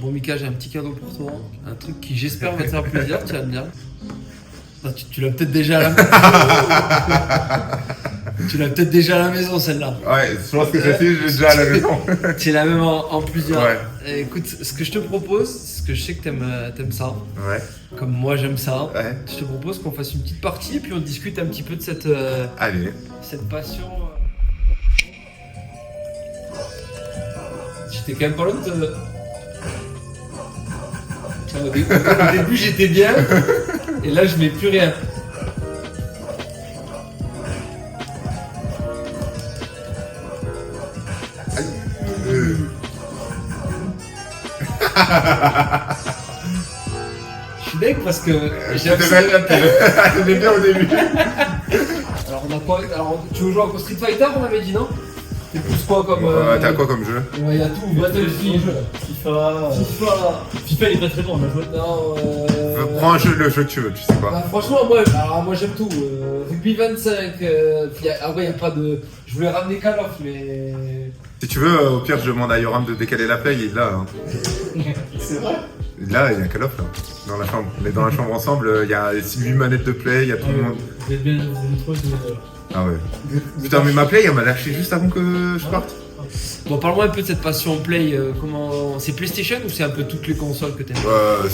Bon Mika, j'ai un petit cadeau pour toi, un truc qui j'espère va te faire plaisir, tu vas me dire. Ah, tu l'as peut-être déjà à la maison. Tu l'as peut-être déjà à la maison celle-là. Ouais, je pense que celle-ci, j'ai déjà à la maison. Tu l'as même en plusieurs. Ouais. Écoute, ce que je te propose, parce que je sais que t'aimes ça, Ouais. comme moi j'aime ça, Ouais. je te propose qu'on fasse une petite partie et puis on discute un petit peu de cette Allez. passion. J'étais quand même pas loin de... Au début j'étais bien, et là je mets plus rien. Je suis deg parce que j'ai C'était bien au début. Alors on a quoi? Alors tu veux jouer à Street Fighter, on avait dit, non? T'es plus quoi comme... T'as quoi comme jeu? Ouais, y a tout, Battlefield, FIFA, il est très très bon, on a joué. non, Prends un jeu, le jeu que tu veux, tu sais quoi. bah, franchement, moi j'aime tout. Rugby 25, après y a pas de... Je voulais ramener Call of, mais... Si tu veux, au pire, je demande à Yoram de décaler la play, il est là. Hein. C'est vrai? Là, il y a Call of là, dans la chambre. On est dans la chambre ensemble, il y a 8 manettes de play, il y a tout le monde. Vous êtes bien, vous êtes trop de... Ah ouais. Putain, mais ma play, elle m'a lâché juste avant que je parte. Bon, parle-moi un peu de cette passion Play, comment... C'est PlayStation ou c'est un peu toutes les consoles que t'aimes?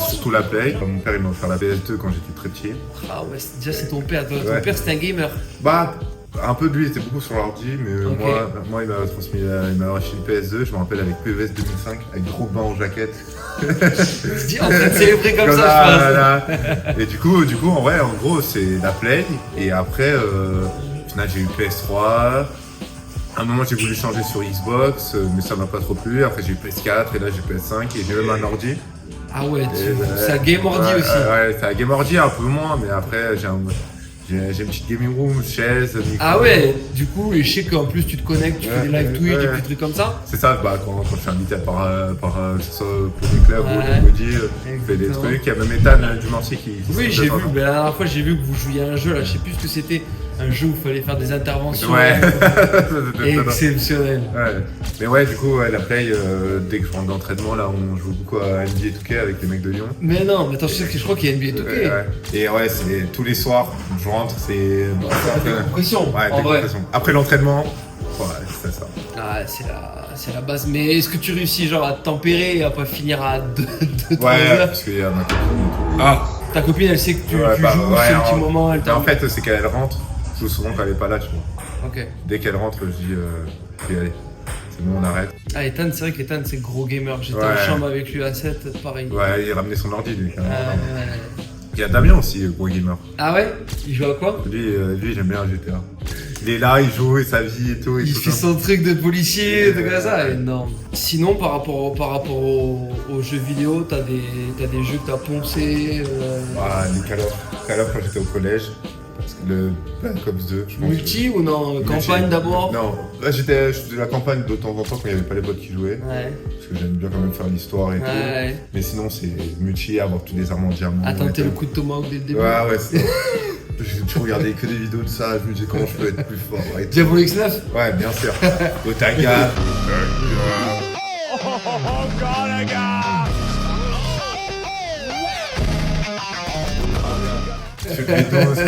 Surtout la play. Mon père, il m'a offert la PS2 quand j'étais très petit. Ah ouais, déjà c'est ton père, ton Ouais. père c'était un gamer. Bah, un peu de lui, il était beaucoup sur l'ordi, mais Ok. moi, il m'a transmis, il m'a acheté une PS2, je me rappelle avec PES 2005, avec Drogba en jaquette. Tu te dis en train de célébrer comme ça, je pense. Là. Et du coup, en vrai, en gros, c'est la Play, et après, au final, j'ai eu PS3. À un moment, j'ai voulu changer sur Xbox, mais ça m'a pas trop plu. Après, j'ai eu PS4, et là, j'ai PS5, et j'ai même un ordi. Ah ouais, Et, c'est un game ordi ouais, aussi. Ouais, c'est un game ordi un peu moins, mais après, j'ai une petite gaming room, chaise, micro. Ah ouais, du coup, et je sais qu'en plus tu te connectes, tu fais des live Twitch, des petits trucs comme ça. C'est ça, bah, quand je suis invité que ce soit pour des clubs ou Ouais. des body, je fais des Exactement. trucs. Il y a même Ethan du Marseille qui... Oui, j'ai vu, mais la dernière fois j'ai vu que vous jouiez à un jeu, là, je sais plus ce que c'était, un jeu où il fallait faire des interventions. Ouais. Exceptionnel. Ouais. Mais ouais, du coup, ouais, la play, dès que je rentre d'entraînement, là, on joue beaucoup à NBA 2K avec les mecs de Lyon. Mais non, mais attends, je crois qu'il y a NBA 2K. Ouais. Et ouais, c'est tous les soirs, je rentre, c'est... C'est la décompression, Ouais, en vrai. décompression. Après l'entraînement, ouais, c'est ça. Ah, c'est la base. Mais est-ce que tu réussis genre à te tempérer et à pas finir à 2 Ouais, heures? parce qu'il y a ma copine et tout. Ah. Ta copine, elle sait que tu Ouais, joues, bah, ouais, c'est un petit en- moment, elle Mais en t'a... fait, c'est qu'elle rentre, je joue souvent quand elle est pas là, tu vois. Ok. Dès qu'elle rentre, je dis, puis allez, c'est bon, on arrête. Ah, Ethan, c'est vrai qu'Ethan, c'est gros gamer. J'étais Ouais. en chambre avec lui à 7, pareil. Ouais, il ramenait son ordi, lui. Ouais. Il y a Damien aussi, gros gamer. Ah ouais? Il joue à quoi? Lui j'aime bien GTA. Il est là, il joue, et sa vie et tout. Et Il tout fait ça. son truc de policier, de comme ça, énorme. Sinon, par rapport aux jeux vidéo, t'as des jeux que t'as poncé, Ah, les Call of. Call of quand j'étais au collège. Le Black Ops 2, je pense. multi ou non? Multi. Campagne d'abord? Non, là je faisais la campagne de temps en temps quand il n'y avait pas les bots qui jouaient. Ouais. Parce que j'aime bien quand même faire l'histoire et tout. Ouais. Mais sinon, c'est multi, avoir tous les armes en diamant. À tenter et le tout. coup de tomahawk dès le début. Ouais, c'est ça. Je regardais que des vidéos de ça, je me disais comment je peux être plus fort. Et tout. Diablo X9? Ouais, bien sûr. Otaga.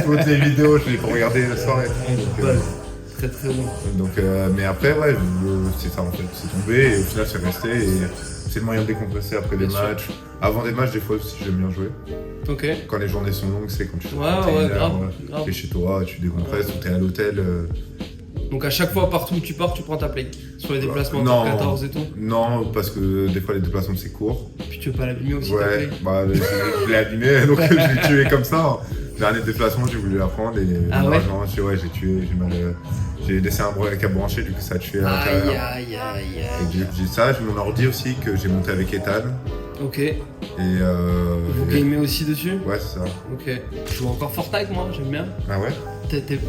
Toutes les vidéos, je les peux regarder le soir et tout. Ouais. Très très bon. Mais après, ouais, c'est ça en fait. C'est tombé et au final, c'est resté. Et c'est le moyen de décompresser après des Bien sûr. matchs. Avant des matchs, des fois aussi, j'aime bien jouer. Ok. Quand les journées sont longues, c'est quand tu Ouais, t'es une grave, heure, grave. t'es chez toi, tu décompresses ou t'es à l'hôtel. Donc à chaque fois, partout où tu pars, tu prends ta play. Sur les déplacements Non. top 14 et tout. Non, parce que des fois, les déplacements, c'est court. Puis tu veux pas l'abîmer aussi ta Ouais, play. bah, je l'ai abîmé, donc je l'ai tué comme ça. Dernier déplacement, j'ai voulu la prendre et Ah ouais j'ai tué, j'ai laissé un câble branché, du coup ça a tué à Aïe l'intérieur. aïe aïe Et aïe. j'ai ça, j'ai mon ordi aussi que j'ai monté avec Ethan. Ok. Et Vous gamez aussi dessus? ouais, c'est ça. Ok. Je joue encore Fortnite moi, j'aime bien. Ah ouais?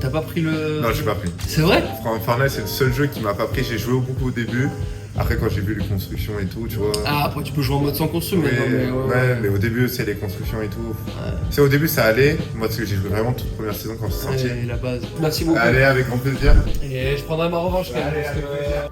T'as pas pris le... Non, j'ai pas pris. C'est vrai? Fortnite, c'est le seul jeu qui m'a pas pris. J'ai joué beaucoup au début. Après, quand j'ai vu les constructions et tout, tu vois. Ah, après tu peux jouer en mode sans construire, Oui, mais non, mais mais au début, c'est les constructions et tout. C'est au début, ça allait. Moi, parce que j'ai joué vraiment toute première saison quand c'est sorti. Ouais, la base. Merci beaucoup. Allez, avec grand plaisir. Et je prendrai ma revanche quand même. Parce que,